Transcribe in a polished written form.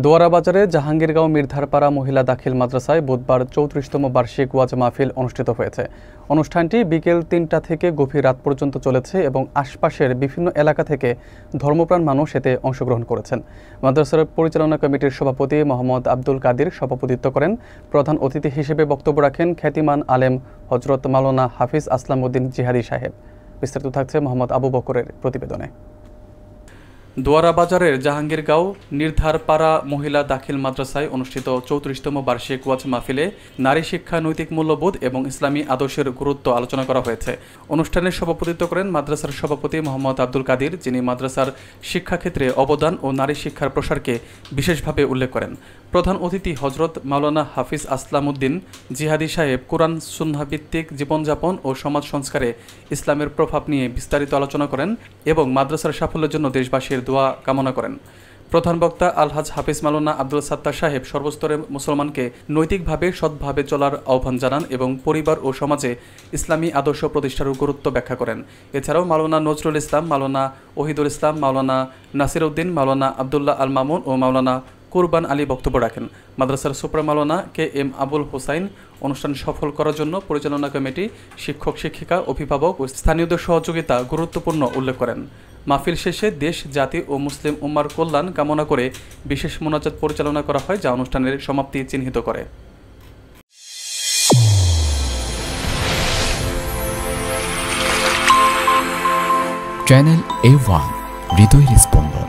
দোয়ারা বাজারে জাহাঙ্গীরগাঁও মির্ধারপাড়া মহিলা দাখিল মাদ্রাসায় বুধবার ৩৪তম বার্ষিক ওয়াজ মাহফিল অনুষ্ঠিত হয়েছে। অনুষ্ঠানটি বিকেল ৩টা থেকে গভীর রাত পর্যন্ত চলেছে এবং আশপাশের বিভিন্ন এলাকা থেকে ধর্মপ্রাণ মানুষ এতে অংশগ্রহণ করেছেন। মাদ্রাসার পরিচালনা কমিটির সভাপতি মোহাম্মদ আব্দুল কাদির সভাপতিত্ব করেন। প্রধান অতিথি হিসেবে বক্তব্য রাখেন খ্যাতিমান আলেম হযরত মাওলানা হাফিজ আসলাম উদ্দিন জিহাদি সাহেব। বিস্তারিত থাকছে মোহাম্মদ আবু বকরের প্রতিবেদনে। দোয়ারা বাজারের জাহাঙ্গীরগাঁও নির্ধারপাড়া মহিলা দাখিল মাদ্রাসায় অনুষ্ঠিত ৩৪তম বার্ষিক ওয়াজ মাহফিলে নারী শিক্ষা, নৈতিক মূল্যবোধ এবং ইসলামী আদর্শের গুরুত্ব আলোচনা করা হয়েছে। অনুষ্ঠানে সভাপতিত্ব করেন মাদ্রাসার সভাপতি মোহাম্মদ আব্দুল কাদির, যিনি মাদ্রাসার শিক্ষাক্ষেত্রে অবদান ও নারী শিক্ষার প্রসারকে বিশেষভাবে উল্লেখ করেন। প্রধান অতিথি হযরত মাওলানা হাফিজ আসলাম উদ্দিন জিহাদি সাহেব কোরআন সুন্নাহ ভিত্তিক জীবনযাপন ও সমাজ সংস্কারে ইসলামের প্রভাব নিয়ে বিস্তারিত আলোচনা করেন এবং মাদ্রাসার সাফল্যের জন্য দেশবাসীর দোয়া কামনা করেন। প্রধান বক্তা আলহাজ হাফিজ মাওলানা আব্দুল সাত্তার সাহেব সর্বস্তরের মুসলমানকে নৈতিকভাবে সৎভাবে চলার আহ্বান জানান এবং পরিবার ও সমাজে ইসলামী আদর্শ প্রতিষ্ঠার গুরুত্ব ব্যাখ্যা করেন। এছাড়াও মাওলানা নজরুল ইসলাম, মাওলানা ওহিদুল ইসলাম, মাওলানা নাসির উদ্দিন, মাওলানা আবদুল্লাহ আল মামুন ও মাওলানা কুরবান আলী বক্তব্য রাখেন। মাদ্রাসার সুপ্রা মাওলানা KM আবুল হোসাইন অনুষ্ঠান সফল করার জন্য পরিচালনা কমিটি, শিক্ষক শিক্ষিকা, অভিভাবক ও স্থানীয়দের সহযোগিতা গুরুত্বপূর্ণ উল্লেখ করেন। মাহফিল শেষে দেশ, জাতি ও মুসলিম উম্মার কল্যাণ কামনা করে বিশেষ মোনাজাত পরিচালনা করা হয়, যা অনুষ্ঠানের সমাপ্তি চিহ্নিত করে। চ্যানেল A1 হৃদয়ের স্পন্দন।